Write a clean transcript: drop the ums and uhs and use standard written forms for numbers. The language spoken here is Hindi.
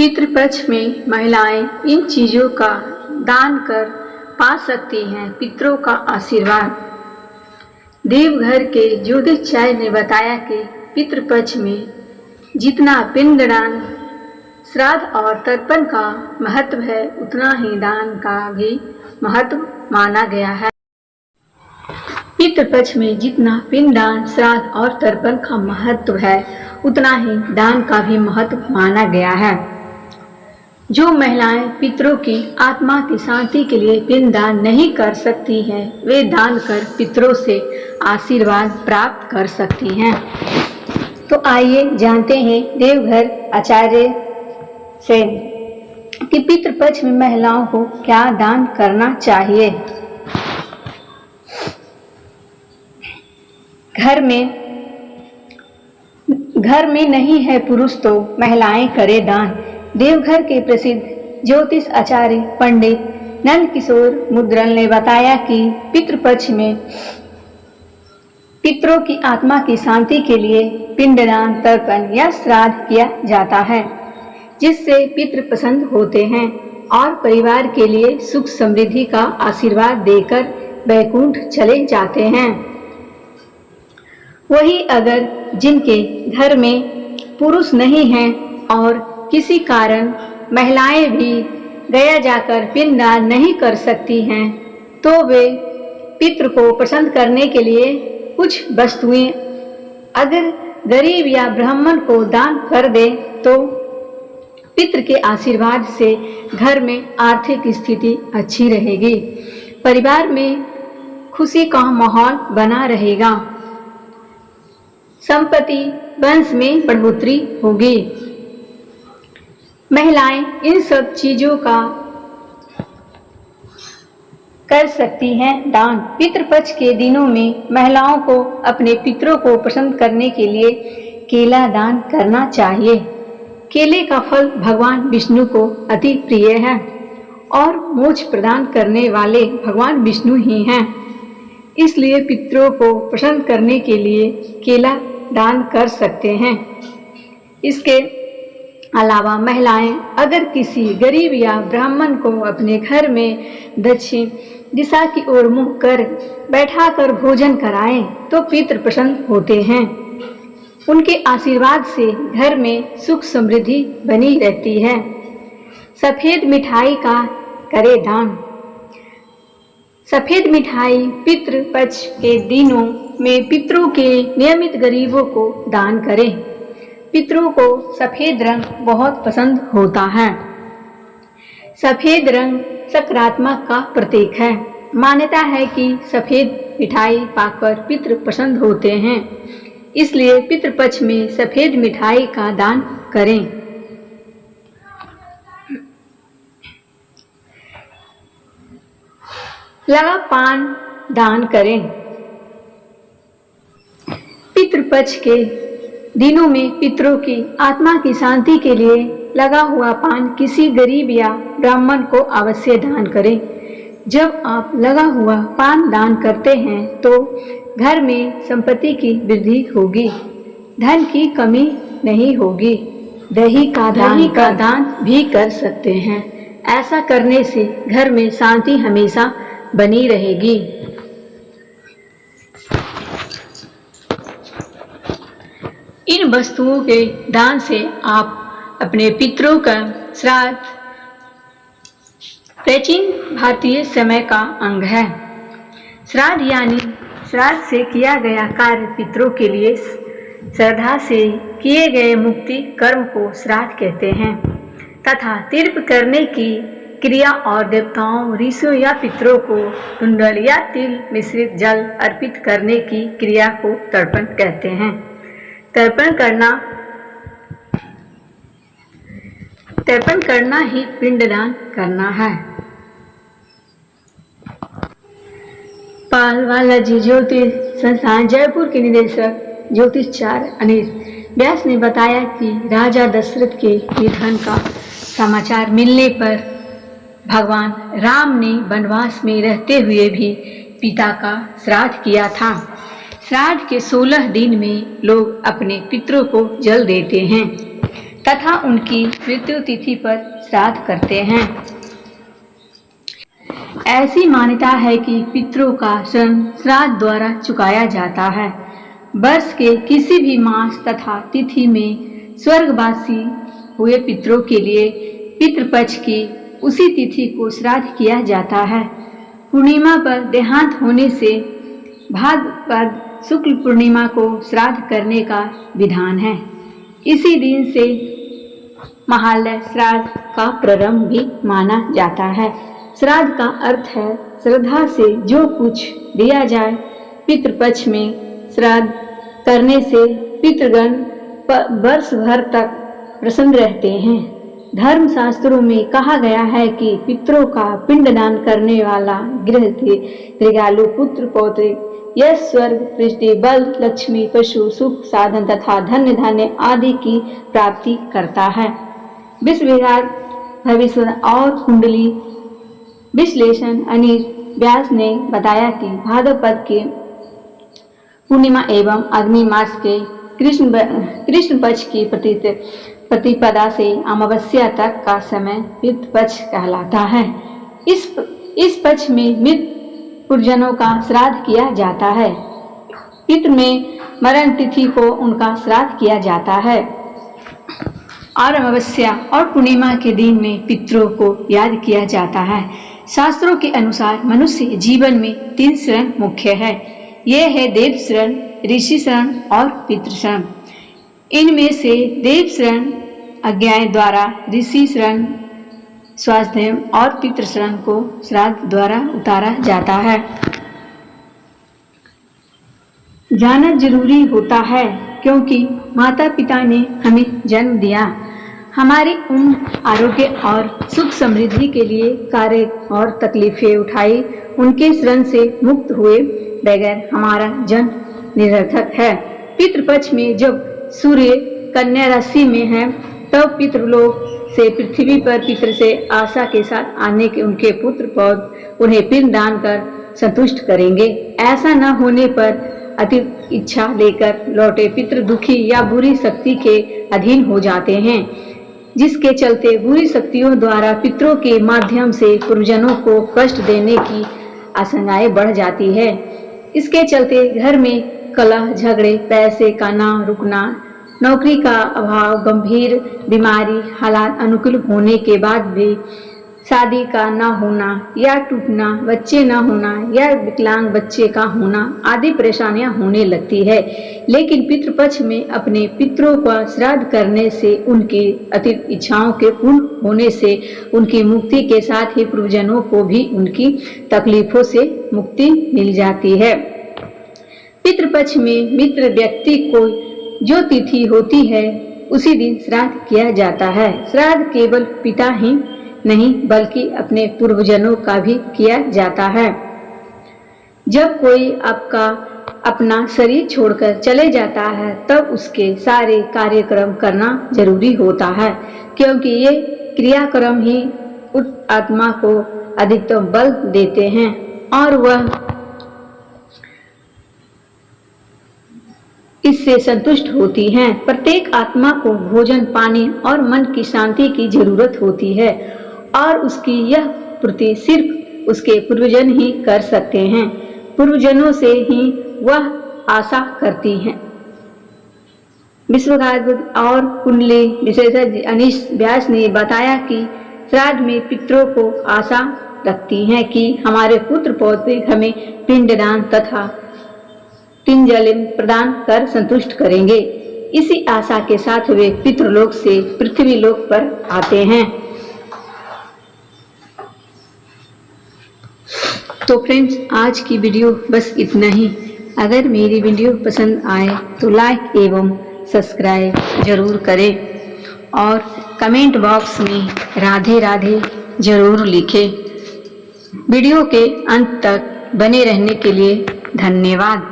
पितृपक्ष में महिलाएं इन चीजों का दान कर पा सकती हैं पितरों का आशीर्वाद। देवघर के ज्योतिषाचार्य ने बताया कि पितृपक्ष में जितना पिंडदान, श्राद्ध और तर्पण का महत्व है, उतना ही दान का भी महत्व माना गया है। पितृपक्ष में जितना पिंडदान, श्राद्ध और तर्पण का महत्व है, उतना ही दान का भी महत्व माना गया है। जो महिलाएं पितरों की आत्मा की शांति के लिए पिंडदान नहीं कर सकती हैं, वे दान कर पितरों से आशीर्वाद प्राप्त कर सकती हैं। तो आइए जानते हैं देवघर आचार्य से कि पितृपक्ष में महिलाओं को क्या दान करना चाहिए। घर में नहीं है पुरुष तो महिलाएं करे दान। देवघर के प्रसिद्ध ज्योतिष आचार्य पंडित नंदकिशोर मुद्गल ने बताया कि पितृपक्ष में पितरों की आत्मा की शांति के लिए पिंडदान, तर्पण या श्राद्ध किया जाता है, जिससे पितृ प्रसन्न होते हैं और परिवार के लिए सुख समृद्धि का आशीर्वाद देकर वैकुंठ चले जाते हैं। वही अगर जिनके घर में पुरुष नहीं हैं और किसी कारण महिलाएं भी गया जाकर पिंडदान नहीं कर सकती हैं, तो वे पितृ को प्रसन्न करने के लिए कुछ वस्तुएं अगर गरीब या ब्राह्मण को दान कर दे तो पितृ के आशीर्वाद से घर में आर्थिक स्थिति अच्छी रहेगी, परिवार में खुशी का माहौल बना रहेगा, संपत्ति वंश में बढ़ोतरी होगी। महिलाएं इन सब चीजों का कर सकती हैं दान। पितृपक्ष के दिनों में महिलाओं को अपने पितरों को प्रसन्न करने के लिए केला दान करना चाहिए। केले का फल भगवान विष्णु को अति प्रिय है और मोक्ष प्रदान करने वाले भगवान विष्णु ही हैं। इसलिए पितरों को प्रसन्न करने के लिए केला दान कर सकते हैं। इसके अलावा महिलाएं अगर किसी गरीब या ब्राह्मण को अपने घर में दक्षिण दिशा की ओर मुंह कर बैठाकर भोजन कराएं तो पितृ प्रसन्न होते हैं। उनके आशीर्वाद से घर में सुख समृद्धि बनी रहती है। सफेद मिठाई का करे दान। सफेद मिठाई पितृपक्ष के दिनों में पितरों के नियमित गरीबों को दान करें। पितरों को सफेद रंग बहुत पसंद होता है। सफेद रंग सकारात्मक का प्रतीक है। मान्यता है कि सफेद मिठाई पाकर पितृ प्रसन्न होते हैं, इसलिए पितृपक्ष में सफेद मिठाई का दान करें। लगा पान दान करें। पितृपक्ष के दिनों में पितरों की आत्मा की शांति के लिए लगा हुआ पान किसी गरीब या ब्राह्मण को अवश्य दान करें। जब आप लगा हुआ पान दान करते हैं तो घर में संपत्ति की वृद्धि होगी, धन की कमी नहीं होगी। दही का दान भी कर सकते हैं। ऐसा करने से घर में शांति हमेशा बनी रहेगी। इन वस्तुओं के दान से आप अपने पितरों का श्राद्ध प्राचीन भारतीय समय का अंग है। श्राद्ध यानी श्राद्ध से किया गया कार्य पितरों के लिए श्रद्धा से किए गए मुक्ति कर्म को श्राद्ध कहते हैं तथा तीर्थ करने की क्रिया और देवताओं, ऋषियों या पितरों को कुंडल या तिल मिश्रित जल अर्पित करने की क्रिया को तर्पण कहते हैं। तर्पण करना ही पिंडदान करना है। पाल बालाजी ज्योतिष संस्थान जयपुर के निदेशक ज्योतिषाचार्य अनीश व्यास ने बताया कि राजा दशरथ के निधन का समाचार मिलने पर भगवान राम ने वनवास में रहते हुए भी पिता का श्राद्ध किया था। श्राद्ध के 16 दिन में लोग अपने पितरों को जल देते हैं। तथा उनकी मृत्यु तिथि पर श्राद्ध करते हैं। ऐसी मान्यता है कि पितरों का ऋण श्राद्ध द्वारा चुकाया जाता है। वर्ष के किसी भी मास तथा तिथि में स्वर्गवासी हुए पितरों के लिए पितृपक्ष की उसी तिथि को श्राद्ध किया जाता है। पूर्णिमा पर देहांत होने से भाद्रपद शुक्ल पूर्णिमा को श्राद्ध करने का विधान है। इसी दिन से महालय श्राद्ध का प्रारंभ भी माना जाता है। श्राद्ध का अर्थ है श्रद्धा से जो कुछ दिया जाए। पितृपक्ष में श्राद्ध करने से पितृगण वर्ष भर तक प्रसन्न रहते हैं। धर्म शास्त्रों में कहा गया है कि पितरों का पिंडदान करने वाला गृहस्थी दीर्घायु पुत्र पौत्र यश स्वर्ग पृथ्वी बल लक्ष्मी पशु सुख साधन तथा धन्य धान्य आदि की प्राप्ति करता है। विश्व विभाग भविष्य और कुंडली विश्लेषण अनिल व्यास ने बताया कि भाद्रपद के पूर्णिमा एवं अग्नि मास के कृष्ण पक्ष की प्रतिपदा से अमावस्या तक का समय पितृपक्ष कहलाता है। इस पक्ष में मृत पुरजनों का श्राद्ध किया जाता है। पितृ में मरण तिथि को उनका श्राद्ध किया जाता है और अमावस्या और पूर्णिमा के दिन में पितरों को याद किया जाता है। शास्त्रों के अनुसार मनुष्य जीवन में 3 शरण मुख्य है। ये है देव शरण, ऋषि शरण और पितृ शरण। इनमें से देव शरण आज्ञा द्वारा, ऋषि शरण स्वास्थ्य और पितृ शरण को श्राद्ध द्वारा उतारा जाता है। जाना जरूरी होता है क्योंकि माता पिता ने हमें जन्म दिया। हमारी उम्र आरोग्य और सुख समृद्धि के लिए कार्य और तकलीफें उठाई। उनके शरण से मुक्त हुए बगैर हमारा जन्म निरर्थक है। पितृपक्ष में जब सूर्य कन्या राशि में है तब पितृलोक से पृथ्वी पर पितृ से आशा के साथ आने के उनके पुत्र पौत्र उन्हें पिंड दान कर संतुष्ट करेंगे। ऐसा न होने पर अति इच्छा लेकर लौटे पितृ दुखी या बुरी शक्ति के अधीन हो जाते हैं, जिसके चलते बुरी शक्तियों द्वारा पितरों के माध्यम से पूर्वजनों को कष्ट देने की आशंकाएं बढ़ जाती है। इसके चलते घर में कलह झगड़े, पैसे का ना रुकना, नौकरी का अभाव, गंभीर बीमारी, हालात अनुकूल होने के बाद भी शादी का ना होना या टूटना, बच्चे ना होना या विकलांग बच्चे का होना आदि परेशानियां होने लगती है। लेकिन पितृपक्ष में अपने पितरों का श्राद्ध करने से उनकी अतीत इच्छाओं के पूर्ण होने से उनकी मुक्ति के साथ ही पूर्वजनों को भी उनकी तकलीफों से मुक्ति मिल जाती है। पितृपक्ष में मित्र व्यक्ति को जो तिथि होती है उसी दिन श्राद्ध किया जाता है। श्राद्ध केवल पिता ही नहीं बल्कि अपने पूर्वजनों का भी किया जाता है। जब कोई आपका अपना शरीर छोड़कर चले जाता है तब उसके सारे कार्यक्रम करना जरूरी होता है, क्योंकि ये क्रियाक्रम ही उस आत्मा को अधिकतम बल देते हैं और वह इससे संतुष्ट होती हैं। प्रत्येक आत्मा को भोजन, पानी और मन की शांति की जरूरत होती है और उसकी यह पूर्ति सिर्फ उसके पूर्वजन ही कर सकते हैं। पूर्वजनों से ही वह आशा करती हैं। विश्वभारत और कुंडली विशेषज्ञ अनिश व्यास ने बताया कि श्राद्ध में पितरों को आशा रखती हैं कि हमारे पुत्र पौत्र हमें पिंडदान तथा तिंजलिम प्रदान कर संतुष्ट करेंगे। इसी आशा के साथ वे पितृलोक से पृथ्वी लोक पर आते हैं। तो फ्रेंड्स, आज की वीडियो बस इतना ही। अगर मेरी वीडियो पसंद आए तो लाइक एवं सब्सक्राइब जरूर करें और कमेंट बॉक्स में राधे राधे जरूर लिखें। वीडियो के अंत तक बने रहने के लिए धन्यवाद।